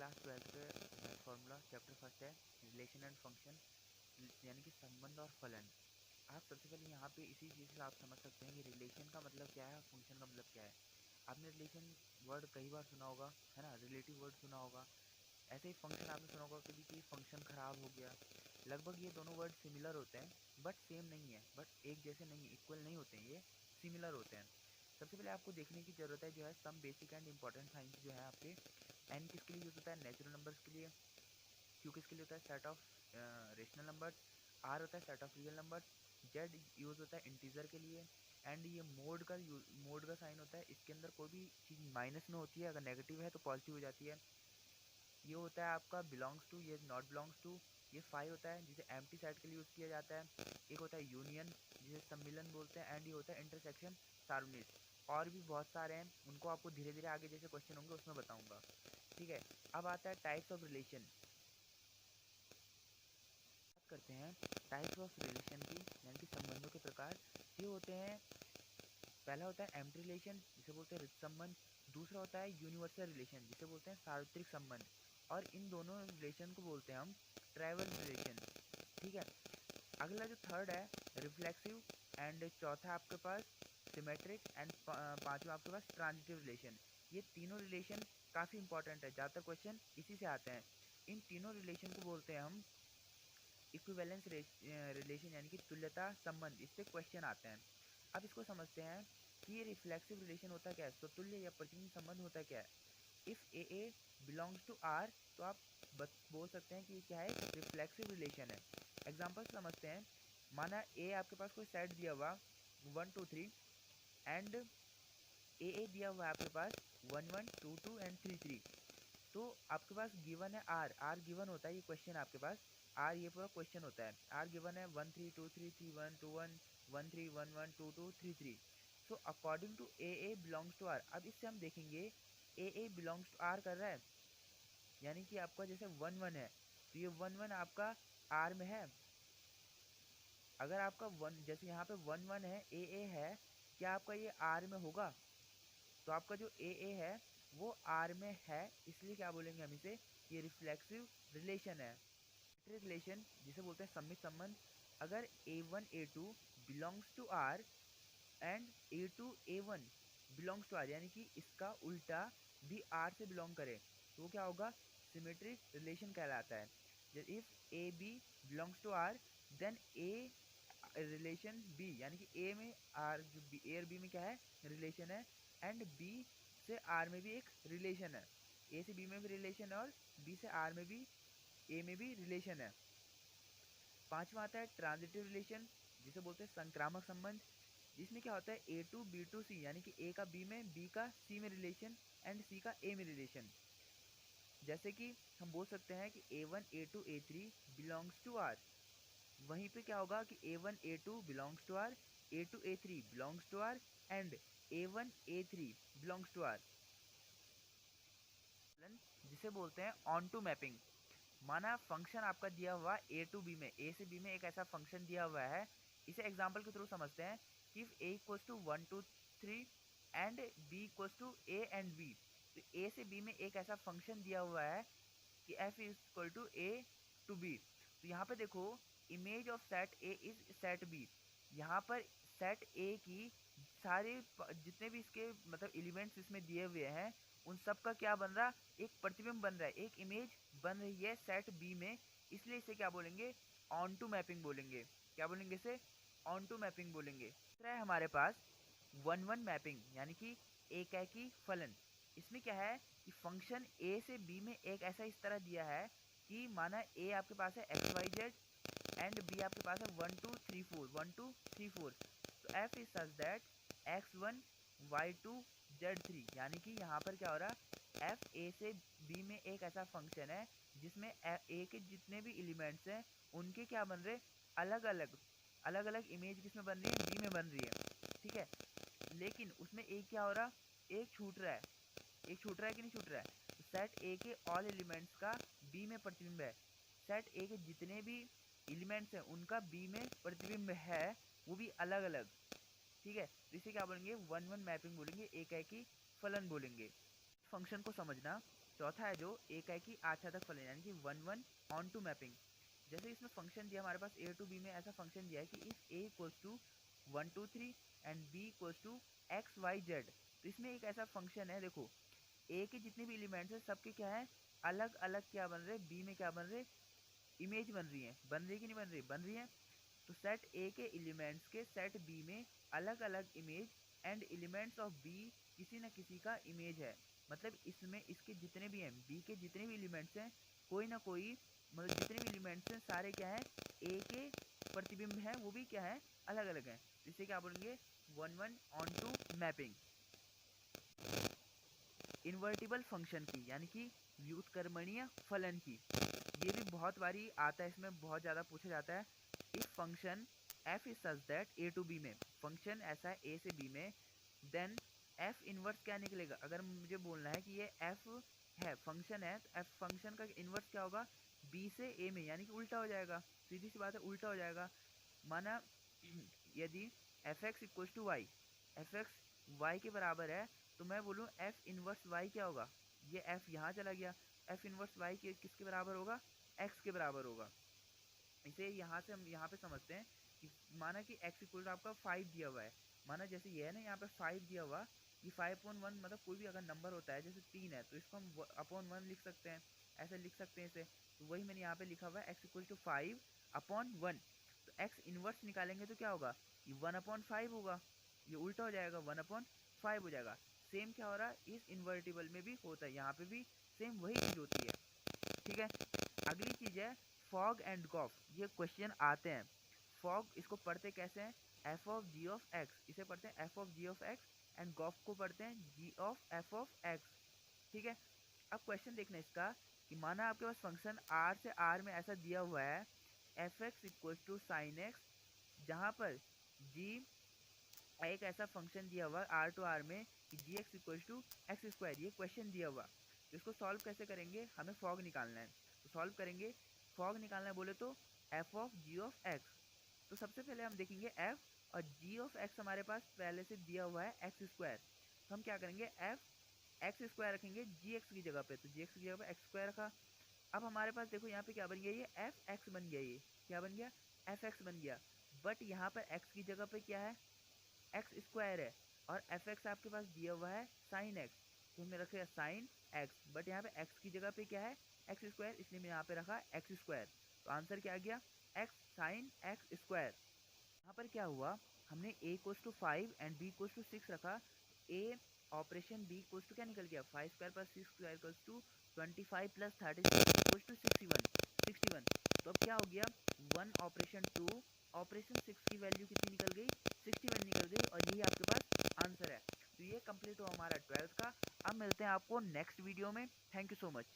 Class 12th पे math formula chapter first है relation and function, यानी कि संबंध और फलन। आप सबसे पहले यहाँ पे इसी चीज़ से आप समझ सकते हैं कि रिलेशन का मतलब क्या है, फंक्शन का मतलब क्या है। आपने रिलेशन वर्ड कई बार सुना होगा, है ना, रिलेटिव वर्ड सुना होगा। ऐसे ही फंक्शन आपने सुना होगा कभी कि फंक्शन ख़राब हो गया। लगभग ये दोनों वर्ड सिमिलर होते हैं बट सेम नहीं है, बट एक जैसे नहीं, इक्वल नहीं होते हैं, ये सिमिलर होते हैं। सबसे पहले आपको देखने की ज़रूरत है जो है some basic and important science जो है आपके। एन किसके लिए यूज़ होता है, नेचुरल नंबर्स के लिए। क्यू किसके लिए होता है, set of rational numbers. R होता है set of real numbers. Z use होता है इंटीजर के लिए। एंड ये मोड का साइन होता है, इसके अंदर कोई भी चीज़ माइनस में होती है, अगर नेगेटिव है तो पॉजिटिव हो जाती है। ये होता है आपका बिलोंग्स टू, ये नॉट बिलोंग्स टू। ये फाई होता है जिसे एम्प्टी सेट के लिए यूज़ किया जाता है। एक होता है यूनियन जिसे सम्मिलन बोलते हैं। एंड ये होता है इंटरसेक्शन, सार्वनिस। और भी बहुत सारे हैं, उनको आपको धीरे धीरे आगे जैसे क्वेश्चन होंगे उसमें बताऊंगा। ठीक है, अब आता है टाइप्स ऑफ रिलेशन। बात करते हैं टाइप्स ऑफ रिलेशन की, यानी कि संबंधों के प्रकार। ये होते हैं, पहला होता है एम्प्टी रिलेशन जिसे बोलते हैं रिक्त संबंध। दूसरा होता है यूनिवर्सल रिलेशन जिसे बोलते हैं सार्वत्रिक संबंध। और इन दोनों रिलेशन को बोलते हैं हम ट्राइवल रिलेशन। ठीक है, अगला जो थर्ड है रिफ्लेक्सिव। एंड चौथा आपके पास सिमेट्रिक। एंड पांचवा आपके पास ट्रांजिटिव रिलेशन। ये तीनों रिलेशन काफ़ी इंपॉर्टेंट है, ज़्यादातर क्वेश्चन इसी से आते हैं। इन तीनों रिलेशन को बोलते हैं हम इक्विवेलेंस रिलेशन, यानी कि तुल्यता संबंध। इस पे क्वेश्चन आते हैं। अब इसको समझते हैं कि ये रिफ्लेक्सिव रिलेशन होता क्या है, तो तुल्य या प्रतिबिंब संबंध होता क्या है। If A belongs to R, तो आप बोल सकते हैं कि ये क्या है, रिफ्लेक्सिव रिलेशन है। एग्जाम्पल समझते हैं। माना ए आपके पास कोई सेट दिया हुआ 1 2 3, एंड ए दिया हुआ है आपके पास 1 1 2 2 एंड 3 3। तो आपके पास गिवन है आर, आर गिवन होता है, ये क्वेश्चन आपके पास आर, ये पूरा क्वेश्चन होता है। आर गिवन है 1 3 2 3 3 1 2 1 1 3 1 1 2 2 3 3। So according to A belongs to R. अब इससे हम देखेंगे ए बिलोंग्स टू आर कर रहा है, यानी कि आपका जैसे 1 1 है, तो ये 1 1 आपका आर में है। अगर आपका वन, जैसे यहाँ पे 1 1 है, ए है, क्या आपका ये आर में होगा, तो आपका जो ए है वो आर में है, इसलिए क्या बोलेंगे हम इसे, ये रिफ्लेक्सिव रिलेशन है। रिलेशन जिसे बोलते हैं सम्मित संबंध। अगर A1 A2 belongs to R and A2 A1 belongs to R, यानी कि इसका उल्टा भी आर से बिलोंग करे, तो वो क्या होगा, सिमेट्रिक रिलेशन कहलाता है। If A B belongs to R, then A relation B, यानी कि ए में आर, जो बी ए और बी में क्या है, रिलेशन है। एंड बी से आर में भी एक रिलेशन है। ए से बी में भी रिलेशन है और बी से आर में भी, ए में भी रिलेशन है। पांचवा आता है ट्रांजिटिव रिलेशन जिसे बोलते हैं संक्रामक संबंध, जिसमें क्या होता है A2 B2 C, यानी कि ए का बी में, बी का सी में रिलेशन, एंड सी का ए में रिलेशन। जैसे कि हम बोल सकते हैं कि A1 A2 A3 belongs to are. वहीं पे क्या होगा कि A1 A2 belongs to R, A2 A3 belongs to R, and A1 A3 belongs to R. जिसे बोलते हैं ऑन टू मैपिंग। माना फंक्शन आपका दिया हुआ ए टू बी में, ए से बी में एक ऐसा फंक्शन दिया हुआ है। इसे एग्जांपल के थ्रू समझते हैं कि if A equals to 1 2 3 and B equals to A and B, तो ए से बी में एक ऐसा फंक्शन दिया हुआ है कि F is equal to A to B. तो यहाँ पे देखो, image of set A is set B. यहाँ पर सेट ए की सारे जितने भी इसके मतलब एलिमेंट्स इसमें दिए हुए हैं, उन सब का क्या बन रहा, एक प्रतिबिंब बन रहा है, एक इमेज बन रही है सेट बी में। इसलिए इसे क्या बोलेंगे, ऑन टू मैपिंग बोलेंगे। क्या बोलेंगे इसे, ऑन टू मैपिंग बोलेंगे। दूसरा है हमारे पास 1 1 मैपिंग, यानी कि एकाकी फलन। इसमें क्या है कि फंक्शन ए से बी में एक ऐसा इस तरह दिया है कि माना ए आपके पास है XYZ एंड बी आपके पास है 1 2 3 4 तो F is such that X1 Y2 Z3, यानी कि यहाँ पर क्या हो रहा, एफ ए से बी में एक ऐसा फंक्शन है जिसमें ए के जितने भी एलिमेंट्स हैं उनके क्या बन रहे, अलग अलग इमेज किसमें बन रही है, बी में बन रही है। ठीक है, लेकिन उसमें एक क्या हो रहा, एक छूट रहा है, एक छूट रहा है कि नहीं छूट रहा है। तो सेट ए के ऑल एलिमेंट्स का बी में प्रतिबिंब है, सेट ए के जितने भी एलिमेंट्स हैं उनका बी में प्रतिबिंब है, वो भी अलग अलग। ठीक है, तो इसे क्या बोलेंगे, 1 1 मैपिंग बोलेंगे, एक है कि फलन बोलेंगे। फंक्शन को समझना, चौथा है जो एक है कि आच्छादक फलन, यानी कि 1 1 ऑन टू मैपिंग। जैसे इसमें फंक्शन दिया हमारे पास ए टू बी में ऐसा फंक्शन दिया है कि if A equals to 1 2 3 and B equals to X Y Z. तो इसमें एक ऐसा फंक्शन है, देखो ए के जितने भी एलिमेंट्स हैं सबके क्या है, अलग अलग क्या बन रहे, बी में क्या बन रहे, इमेज बन रही है। बन रही कि नहीं बन रही, बन रही है। तो सेट ए के एलिमेंट्स के सेट बी में अलग अलग image and elements of B किसी न किसी का इमेज है। मतलब इसमें इसके जितने भी हैं, बी के जितने भी एलिमेंट्स हैं, कोई ना कोई, मतलब जितने भी एलिमेंट्स हैं सारे क्या है, ए के प्रतिबिंब हैं, वो भी क्या है, अलग अलग हैं। इसे क्या बोलेंगे, 1 1 onto mapping. Invertible function की, यानी कि व्युत्क्रमणीय फलन की, ये भी बहुत बारी आता है, इसमें बहुत ज़्यादा पूछा जाता है। If function f is such that a to b में, फंक्शन ऐसा है a से b में, देन f इनवर्स क्या निकलेगा। अगर मुझे बोलना है कि ये f है, फंक्शन है, तो f फंक्शन का इनवर्स क्या होगा, b से a में, यानी कि उल्टा हो जाएगा। सीधी सी बात है, उल्टा हो जाएगा। माना यदि f x equal to y, f x y के बराबर है, तो मैं बोलूँ एफ इनवर्स वाई क्या होगा, ये एफ यहाँ चला गया, एफ इनवर्स वाई के किसके बराबर होगा, एक्स के बराबर होगा। इसे यहाँ से हम यहाँ पे समझते हैं कि माना कि एक्स इक्वल टू आपका 5 दिया हुआ है, माना जैसे ये है ना, यहाँ पे 5 दिया हुआ, ये 5/1 मतलब कोई भी अगर नंबर होता है, जैसे 3 है तो इसको हम अपॉन 1 लिख सकते हैं, ऐसे लिख सकते हैं इसे। तो वही मैंने यहाँ पे लिखा हुआ है, एक्स इक्वल टू 5/1। तो एक्स इनवर्स निकालेंगे तो क्या होगा, ये 1/5 होगा, ये उल्टा हो जाएगा, 1/5 हो जाएगा। सेम क्या हो रहा है, इस इन्वर्टिबल में भी होता है, यहाँ पे भी सेम वही चीज़ होती है। ठीक है, अगली चीज़ है फॉग एंड गॉफ। ये क्वेश्चन आते हैं। फॉग इसको पढ़ते कैसे हैं, f of g of x, इसे पढ़ते हैं f of g of x, and gof को पढ़ते हैं g of f of x. ठीक है, अब क्वेश्चन देखना इसका कि माना आपके पास फंक्शन आर से आर में ऐसा दिया हुआ है, f x equal to sine x, जहाँ पर जी एक ऐसा फंक्शन दिया हुआ आर टू आर में कि g x equal to x square, ये क्वेश्चन दिया हुआ। तो इसको सॉल्व कैसे करेंगे, हमें फॉग निकालना है, तो सॉल्व करेंगे। फॉग निकालना है बोले तो f of g of x. तो सबसे पहले हम देखेंगे एफ और जी ऑफ एक्स हमारे पास पहले से दिया हुआ है एक्स स्क्वायर, तो हम क्या करेंगे, एफ एक्स स्क्वायर रखेंगे जी एक्स की जगह पे, तो जी एक्स की जगह पे एक्स स्क्वायर रखा। अब हमारे पास देखो यहाँ पे क्या बन गया, ये एफ एक्स बन गया, ये क्या बन गया, एफ एक्स बन गया। बट यहाँ पर एक्स की जगह पे क्या है, एक्स स्क्वायर है, और एफ एक्स आपके पास दिया हुआ है साइन एक्स, तो हमने रखा साइन एक्स, बट यहाँ पे एक्स की जगह पे क्या है, एक्स स्क्वायर, इसलिए मैं यहाँ पे रखा एक्स स्क्वायर। तो आंसर क्या आ गया, एक्स साइन एक्स स्क्वायर। यहाँ पर क्या हुआ, हमने a equals to 5 and b equals to 6 रखा, a operation b equals to क्या निकल गया, 5 square plus 6 square equals to 25 plus 36 equals to 61। तो अब क्या हो गया, 1 ऑपरेशन 2 ऑपरेशन 6 की वैल्यू कितनी निकल गई, 61 निकल गई, और यही आपके पास आंसर है। तो ये कंप्लीट हुआ हमारा 12th का। अब मिलते हैं आपको नेक्स्ट वीडियो में। Thank you so much.